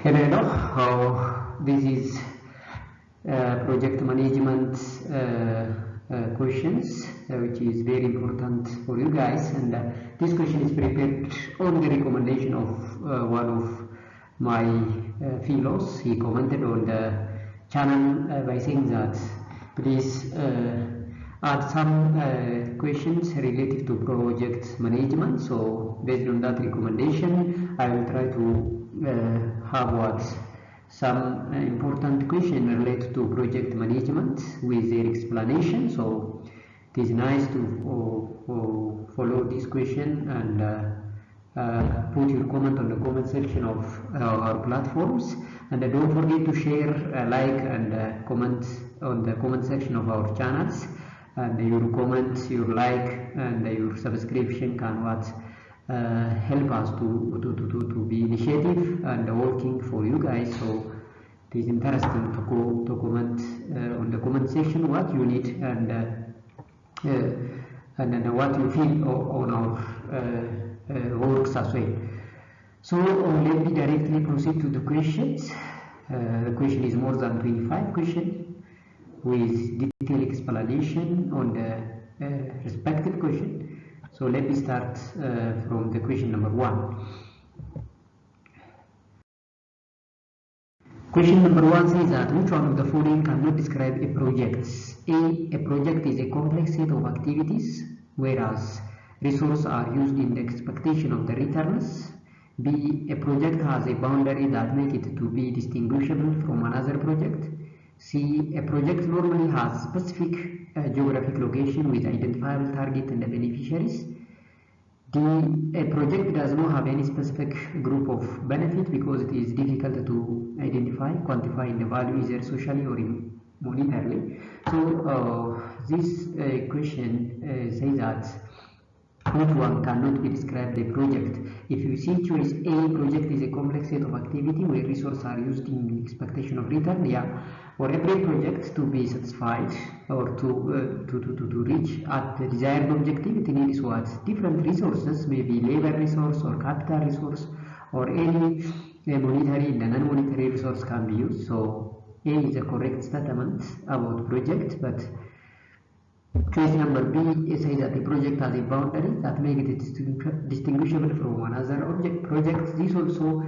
Hello, this is project management questions, which is very important for you guys, and this question is prepared on the recommendation of one of my fellows. He commented on the channel by saying that please add some questions related to project management. So based on that recommendation, I will try to have some important question related to project management with their explanation. So it is nice to follow this question and put your comment on the comment section of our platforms, and don't forget to share, like, and comment on the comment section of our channels. And your comment, your like, and your subscription can help us to be initiative and working for you guys. So it is interesting to comment on the comment section what you need and what you feel on our works as well. So let me directly proceed to the questions. The question is more than 25 questions with detailed explanation on the respective question. So let me start from the question number 1. Question number 1 says that which one of the following cannot describe a project? A project is a complex set of activities, whereas resources are used in the expectation of the returns. B, a project has a boundary that makes it to be distinguishable from another project. C, a project normally has specific geographic location with identifiable target and the beneficiaries. D, a project does not have any specific group of benefit because it is difficult to identify, quantify in the value either socially or monetarily. So this question says that which one cannot be described a project. If you see choice A, project is a complex set of activity where resources are used in expectation of return. Yeah, for every project to be satisfied or to reach at the desired objective, it needs what? Different resources, maybe labor resource or capital resource, or any monetary and non-monetary resource can be used. So A is a correct statement about project, but choice number B says that the project has a boundary that makes it distinguishable from another project. This also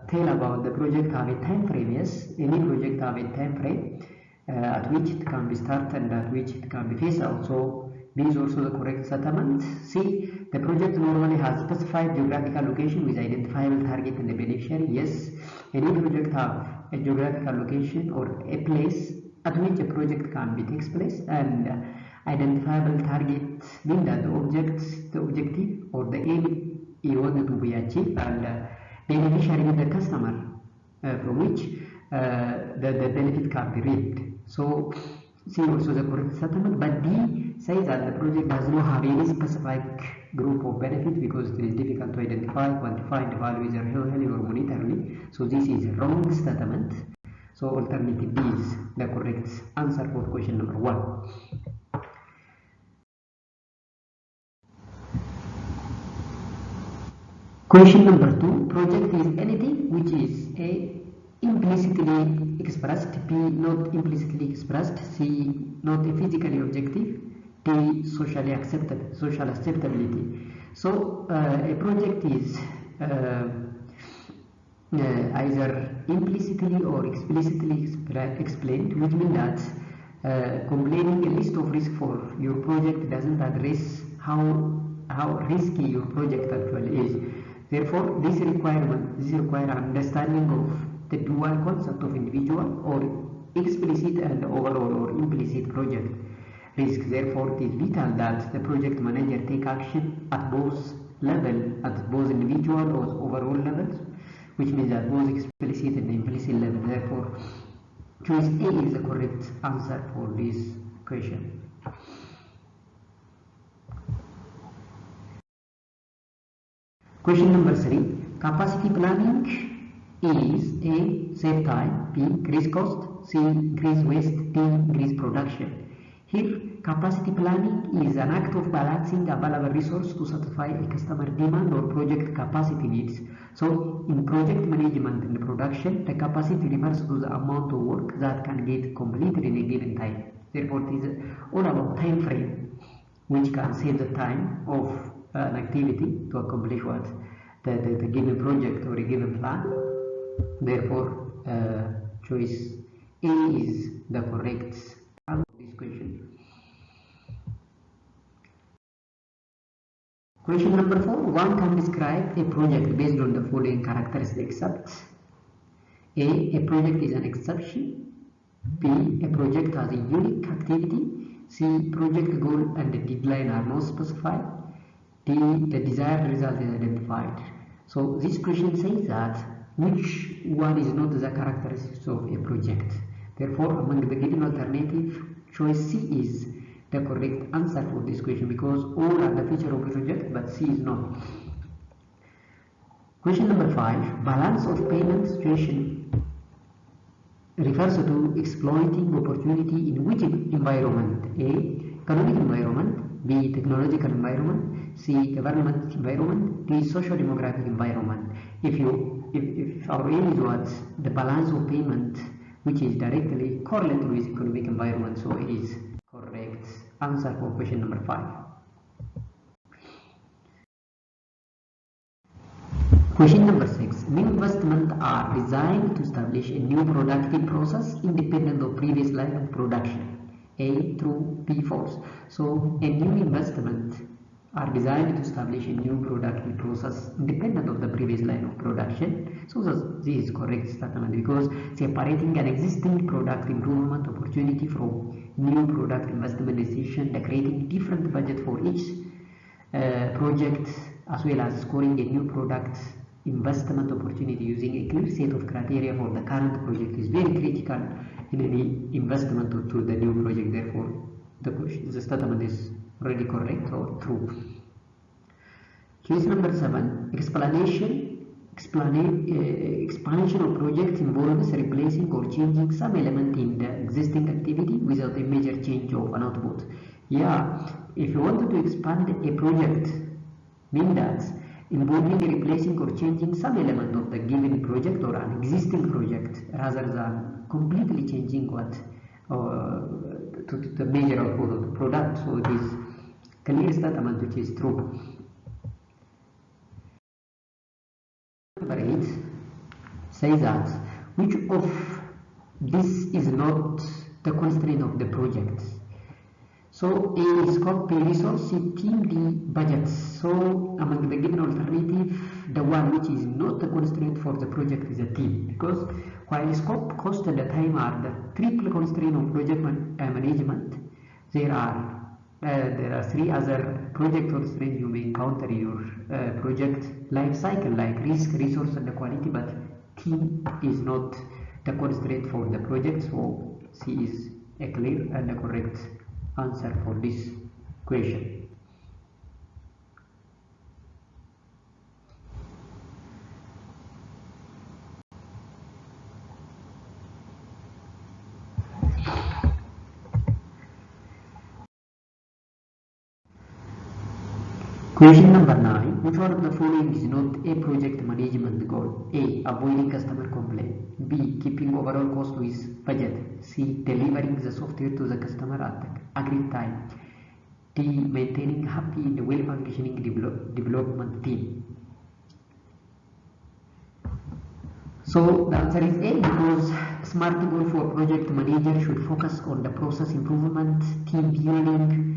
tell about the project have a time frame. Yes, any project have a time frame at which it can be started and at which it can be phased out. So B is also the correct statement. C, the project normally has specified geographical location with identifiable target and the beneficiary. Yes, any project have a geographical location or a place at which a project can be takes place, and identifiable target means that the objective or the aim you want to be achieved, and beneficiary with the customer from which the benefit can be reaped. So C also the correct statement, but D says that the project does not have any specific group of benefit because it is difficult to identify, quantify the value either socially or monetarily. So this is a wrong statement. So alternative B is the correct answer for question number 1. Question number 2, project is anything which is A, implicitly expressed, B, not implicitly expressed, C, not physically objective, D, social acceptability. So a project is either implicitly or explicitly explained, which means that complaining a list of risks for your project doesn't address how risky your project actually is. Therefore, this requires understanding of the dual concept of individual or explicit and overall or implicit project risk. Therefore, it is vital that the project manager take action at both levels, at both individual or overall levels, which means that both explicit and implicit level. Therefore, choice A is the correct answer for this question. Question number 3, capacity planning is A, save time, B, increase cost, C, increase waste, D, increase production. Here, capacity planning is an act of balancing available resource to satisfy a customer demand or project capacity needs. So, in project management and production, the capacity refers to the amount of work that can get completed in a given time. Therefore, it is all about time frame, which can save the time of an activity to accomplish what the given project or a given plan. Therefore, choice A is the correct answer to this question. Question number 4. One can describe a project based on the following characteristics. A project is an exception. B, a project has a unique activity. C, project goal and the deadline are not specified. D, the desired result is identified. So this question says that which one is not the characteristics of a project. Therefore, among the given alternative, choice C is the correct answer for this question, because all are the feature of a project but C is not. Question number 5. Balance of payment situation refers to exploiting opportunity in which environment? A, economic environment. B, technological environment. C, government environment. D, social demographic environment. If our aim is what? The balance of payment, which is directly correlated with economic environment, so it is correct answer for question number 5. Question number 6. New investments are designed to establish a new productive process independent of previous line of production. A, true. B, false. So a new investment are designed to establish a new productive process independent of the previous line of production. So this is correct statement, because separating an existing product improvement opportunity from new product investment decision, creating different budget for each project, as well as scoring a new product investment opportunity using a clear set of criteria for the current project is very critical in any investment to the new project. Therefore, the statement is already correct or true. Case number 7. Expansion of project involves replacing or changing some element in the existing activity without a major change of an output. Yeah, if you wanted to expand a project, mean that involving replacing or changing some element of the given project or an existing project, rather than completely changing what to the major output of the product. So it is clear statement which is true. Number 8 says that which of this is not the constraint of the project. So A is scope, B resource, C team, D budget. So among the given alternative, the one which is not the constraint for the project is a team, because while scope, cost and the time are the triple constraint of project management, there are 3 other project constraints you may encounter in your project life cycle, like risk, resource and the quality, but team is not the constraint for the project. So C is a clear and the correct answer for this question. Question number 9. Which one of the following is not a project management goal? A, avoiding customer complaint. B, keeping overall cost with budget. C, delivering the software to the customer at the agreed time. D, maintaining happy and well-functioning development team. So the answer is A, because SMART goal for project manager should focus on the process improvement, team building,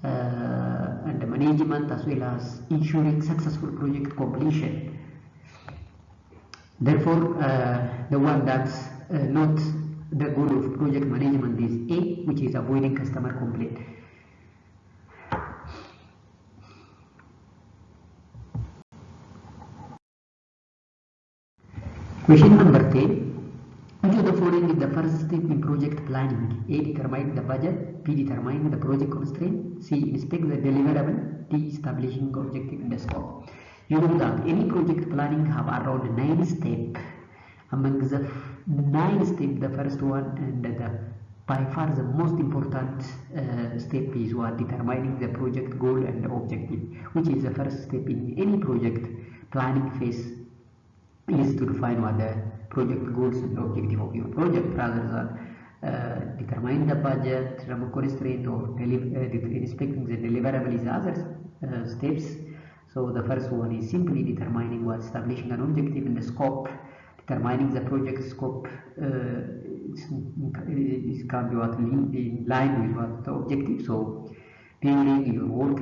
and the management, as well as ensuring successful project completion. Therefore, the one that's not the goal of project management is A, which is avoiding customer complaint. Question number 10. Which of the following is the first step in project planning? A, determine the budget. B, determine the project constraint. C, inspect the deliverable. D, establishing objective and the scope. You know that any project planning have around 9 steps. Among the 9 steps, the first one and the by far the most important step is what determining the project goal and objective, which is the first step in any project planning phase, is to define what the project goals and objective of your project rather than determine the budget, constraint, or inspecting the deliverable is the other steps. So the first one is simply determining what, establishing an objective in the scope. Determining the project scope it can be what in line with what the objective. So building your work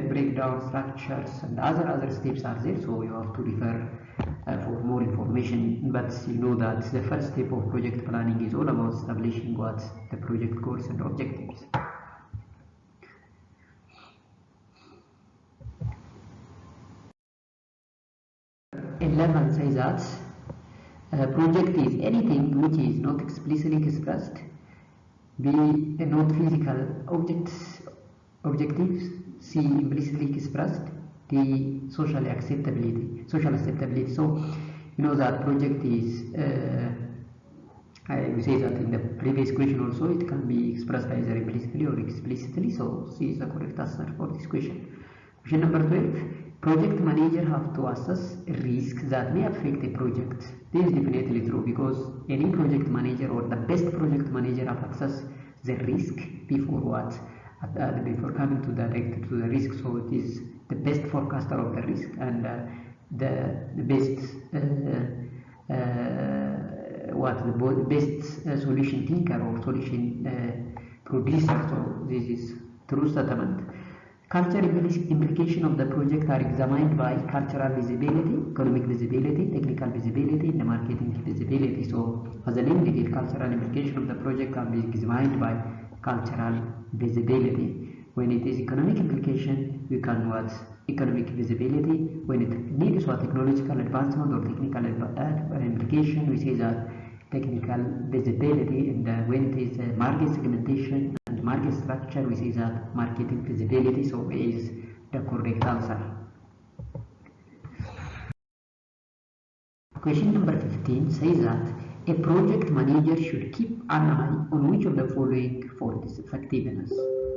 breakdown structures and other steps are there. So you have to refer for more information. But you know that the first step of project planning is all about establishing what the project goals and objectives. And 11 says that project is anything which is not explicitly expressed, be not physical objectives, C, implicitly expressed, D, social acceptability. So you know that project is I say that in the previous question also, it can be expressed either implicitly or explicitly. So C is the correct answer for this question. Question number 12. Project manager have to assess risks that may affect a project. This is definitely true, because any project manager or the best project manager have assessed the risk before what? Before coming to the risk. So it is the best forecaster of the risk and the best best solution thinker or solution producer. So this is true statement. Cultural implication of the project are examined by cultural visibility, economic visibility, technical visibility, and marketing visibility. So as a name indicates, cultural implication of the project can be examined by cultural visibility. When it is economic implication, we can watch economic visibility. When it needs what technological advancement or technical implication, we say that technical visibility. And when it is market segmentation and market structure, we say that marketing visibility. So A is the correct answer. Question number 15 says that a project manager should keep an eye on which of the following for its effectiveness: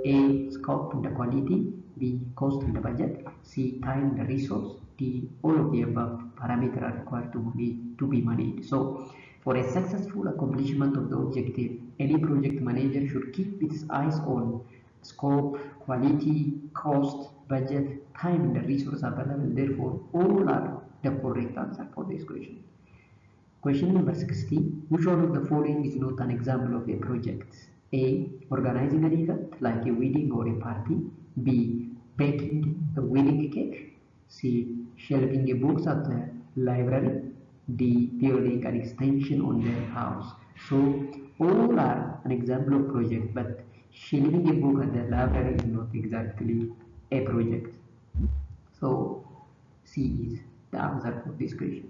A, scope and the quality, B, cost and the budget, C, time and the resource, D, all of the above parameters are required to be managed. So for a successful accomplishment of the objective, any project manager should keep its eyes on scope, quality, cost, budget, time and the resource available. Therefore, all are the correct answer for this question. Question number 16. Which one of the following is not an example of a project? A, organizing an event like a wedding or a party. B, baking a wedding cake. C, shelving a books at the library. D, building an extension on the house. So all are an example of project, but shelving a book at the library is not exactly a project. So C is the answer for this question.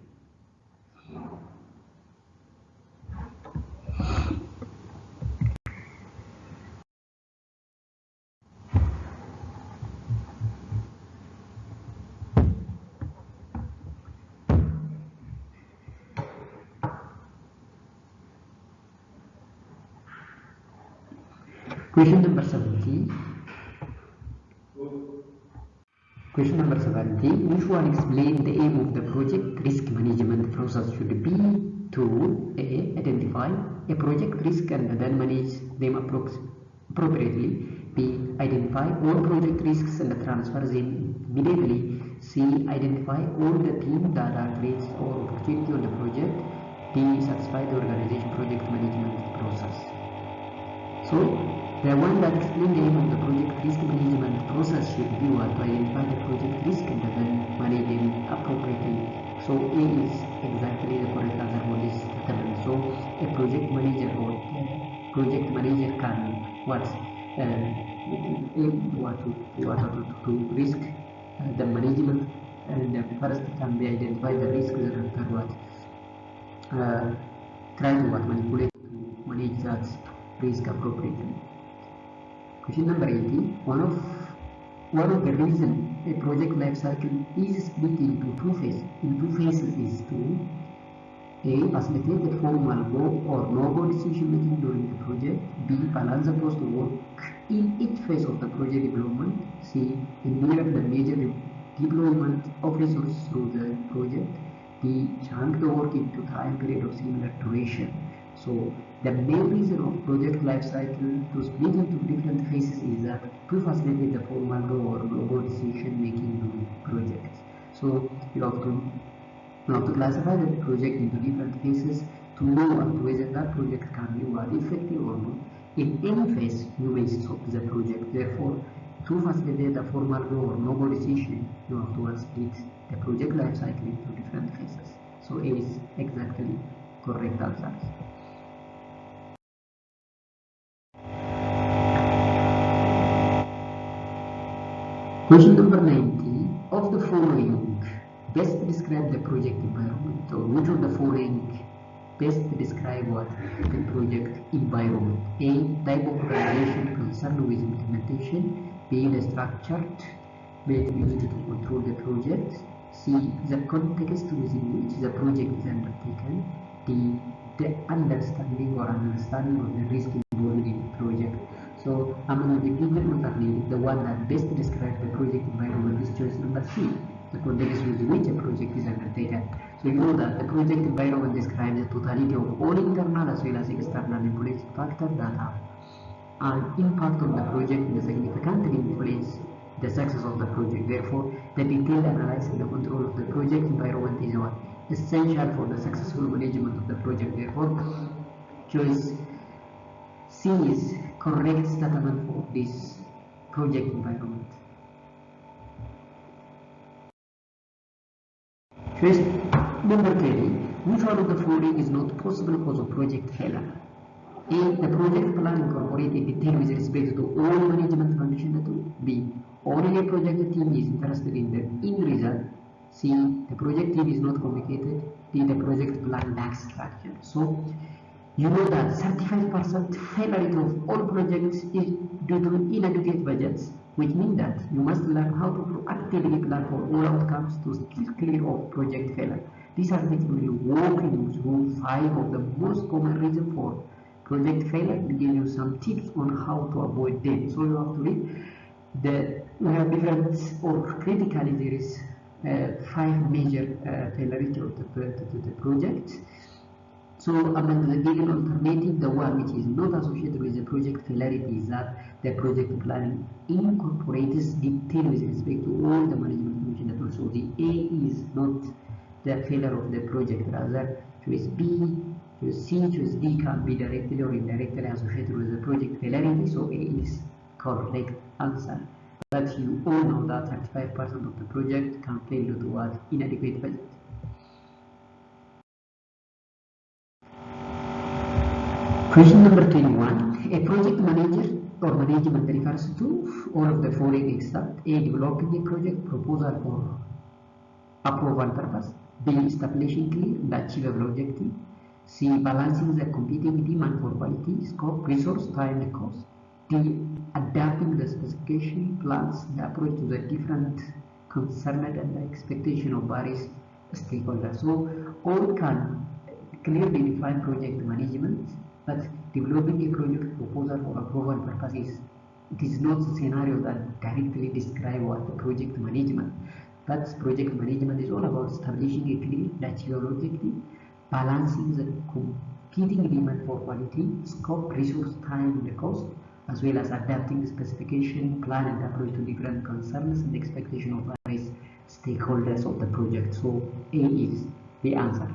Question number 17. Question number 17. Which one explain the aim of the project risk management process should be to A, identify a project risk and then manage them appropriately. B, identify all project risks and transfer them immediately. C, identify all the teams that are threats or opportunity on the project. D, satisfy the organization project management process. So the one that explains the aim of the project risk management process should be what? To identify the project risk and then manage them appropriately. So A is exactly the correct answer for this statement. So a project manager or project manager can to risk the management, and first can be identify the risks and after try to manipulate to manage that risk appropriately. Question number 18. One of the reasons a project life cycle is split into two phases is to A. Facilitate the formal go or no-go decision making during the project. B. Balance the post-work in each phase of the project development. C. Engineer the major deployment of resources through the project. D. Chunk the work into time period of similar duration. So the main reason of project life cycle to split into different phases is that to facilitate the formal go or no-go decision making during projects. So you have to classify the project into different phases to know whether that project can be effective or not. In any phase, you may stop the project. Therefore, to facilitate the formal go or no-go decision, you have to split the project life cycle into different phases. So A is exactly correct answer. Question number 90. Of the following, best describe the project environment. So which of the following best describe what the project environment? A. Type of organization concerned with implementation. B. The structured method used to control the project. C. The context within which the project is undertaken. D. The understanding of the risk involved in the project. So I'm going to be given alternate, the one that best describes the project environment is choice number C, the context with which a project is undertaken. So you know that the project environment describes the totality of all internal as well as external influence factors that have an impact on the project and significantly influence the success of the project. Therefore, the detailed analysis and the control of the project environment is what essential for the successful management of the project. Therefore, choice C is correct statement for this project environment. Choice number 3. Which one of the following is not possible cause of project failure? A. The project plan incorporated detail with respect to all management conditions. B. Only a project team is interested in the end result. C. The project team is not communicated. D. The project plan lacks structure. So you know that 35% failure of all projects is due to inadequate budgets, which means that you must learn how to proactively plan for all outcomes to steer clear of project failure. These article will walk you through 5 of the most common reasons for project failure and give you some tips on how to avoid them. So you have to read we have different, or critically there is 5 major failures of the project. So among the given alternative, the one which is not associated with the project failure is that the project planning incorporates detail with respect to all the management conditions. So the A is not the failure of the project, rather choice B, choice C, choice D can be directly or indirectly associated with the project failure. So A is correct answer. But you all know that 35% of the project can fail due to what? Inadequate budget. Question number 21. A project manager or management refers to all of the following except A. Developing a project proposal for approval purpose. B. Establishing clear and achievable objective. C. Balancing the competing demand for quality, scope, resource, time, and cost. D. Adapting the specification, plans, the approach to the different concerned and the expectation of various stakeholders. So all can clearly define project management, but developing a project proposal for approval purposes, it is not a scenario that directly describes what the project management. But project management is all about establishing a clear and achievable objective, balancing the competing demand for quality, scope, resource, time, and the cost, as well as adapting the specification, plan, and approach to different concerns and expectation of various stakeholders of the project. So A is the answer.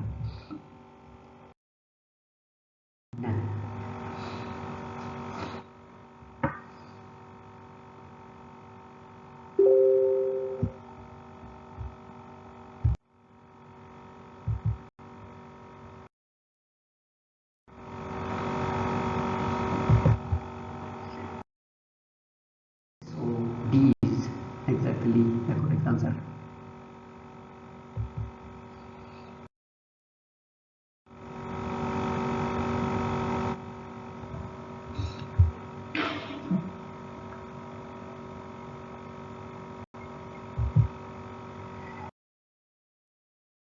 Exactly the correct answer.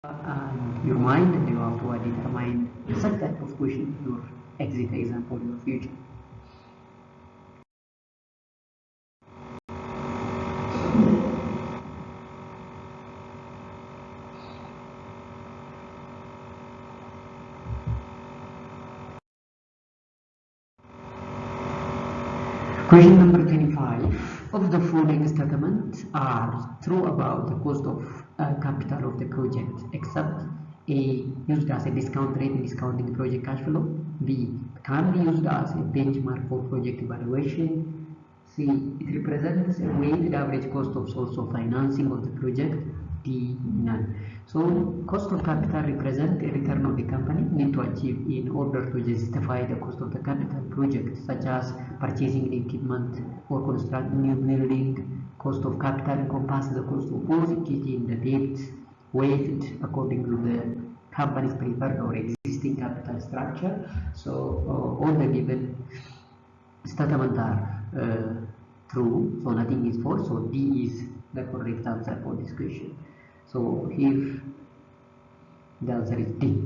And your mind, and you have to determine such type of question in your exit exam for your future. Question number 25. Of the following statements are true about the cost of capital of the project, except A, used as a discount rate in discounting project cash flow, B, can be used as a benchmark for project evaluation, C, it represents a weighted average cost of source of financing of the project, D, none. So cost of capital represents a return of the company need to achieve in order to justify the cost of the capital project, such as purchasing equipment or constructing new building. Cost of capital encompasses the cost of both equity and the debt weighted according to the company's preferred or existing capital structure. So all the given statements are true, so nothing is false. So D is the correct answer for this question. So here the answer is D.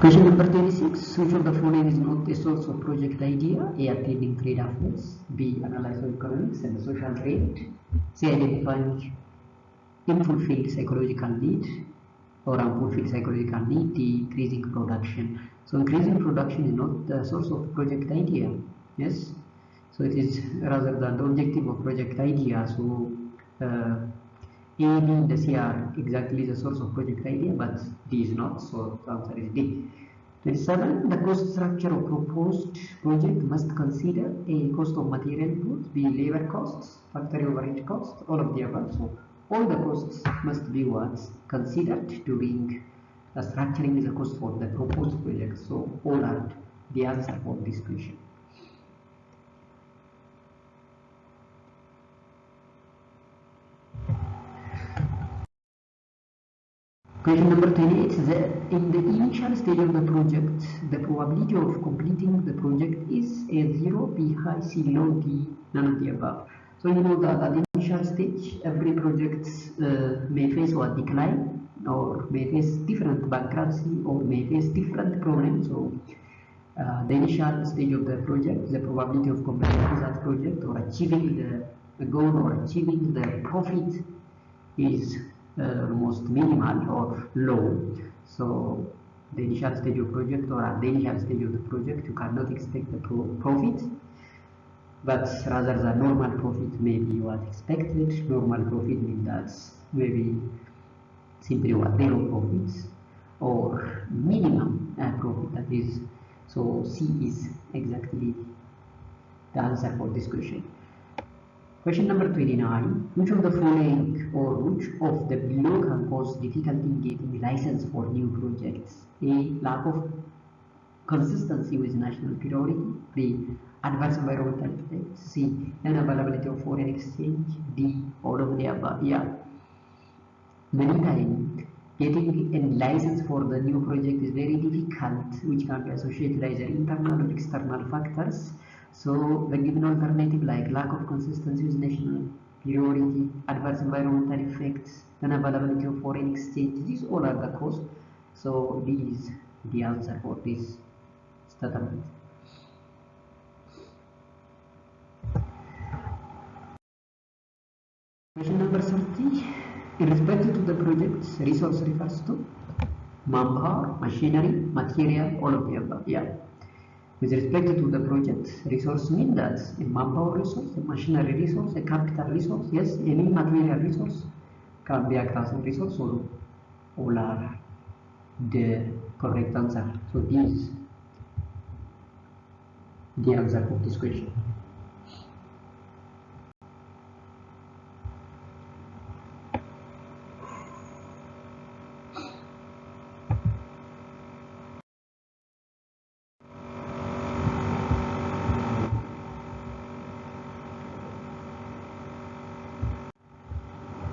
Question number 26. Which of the following is not a source of project idea? A, attending trade affairs, B, analyze economics and the social trend, C, identifying unfulfilled psychological need or unfulfilled psychological need, D, increasing production. So increasing production is not the source of project idea. Yes. So it is rather than the objective of project idea. So A, B, and C are exactly the source of project idea, but D is not. So the answer is D. 27. The cost structure of proposed project must consider A, cost of material inputs, B, labor costs, factory overhead costs, all of the above. So all the costs must be what considered during structuring the cost for the proposed project. So all are the answer for this question. Question number 28 is that in the initial stage of the project, the probability of completing the project is A, 0, B, high, C, low, D, none of the above. So you know that at the initial stage, every project may face a decline, or may face different bankruptcy, or may face different problems. So the initial stage of the project, the probability of completing that project or achieving the goal or achieving the profit is almost minimal or low. So the initial stage of project or at the initial stage of the project, you cannot expect the profit, but rather the normal profit may be what expected. Normal profit means that maybe simply what zero profits or minimum profit, that is. So C is exactly the answer for this question. Question number 29. Which of the following or which of the below can cause difficulty in getting license for new projects? A, lack of consistency with national priority. B, adverse environmental effects. C, unavailability of foreign exchange. D, all of the above. Yeah. Many times getting a license for the new project is very difficult, which can be associated either internal or external factors. So the given alternative like lack of consistency with national priority, adverse environmental effects, unavailability of foreign exchange, these all are the cause. So this is the answer for this statement. Question number 30. In respect to the project's resource refers to manpower, machinery, material, all of the above. Yeah. With respect to the project, resource means that a manpower resource, a machinery resource, a capital resource, yes, any material resource can be a class of resource, so all are the correct answer. So this is the answer for this question.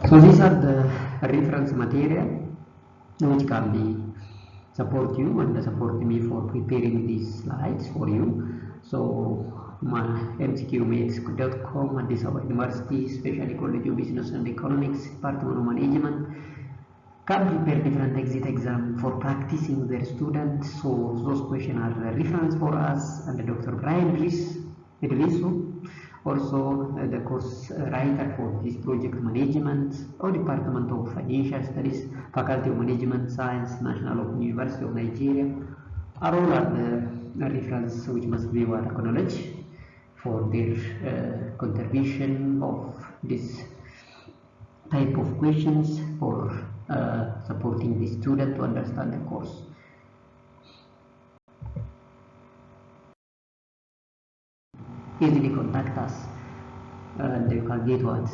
So these are the reference material which can be support you and support me for preparing these slides for you. So MCQ.com, Addis Ababa University, especially College of Business and Economics, Department of Management, can prepare different exit exam for practicing their students. So those questions are a reference for us, and Dr. Brian Idrisu, also the course writer for this project management or Department of Financial Studies, Faculty of Management Science, National Open University of Nigeria, are all the reference which must be acknowledged for their contribution of this type of questions for supporting the student to understand the course. Easily contact us, and you can get what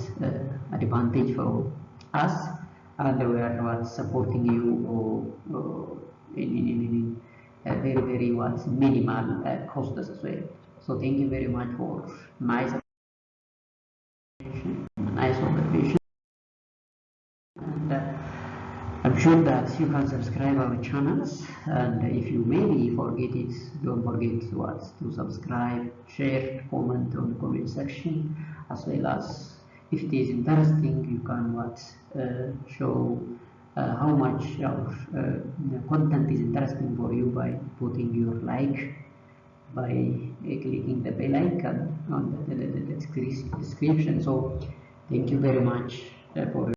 advantage from us, and we are supporting you in very minimal costs as well. So thank you very much for nice observation, and I'm sure that you can subscribe our channels, and if you maybe forget it, don't forget to subscribe, share, comment on the comment section, as well as if it is interesting, you can show how much our content is interesting for you by putting your like, by clicking the bell icon on the description. So thank you very much for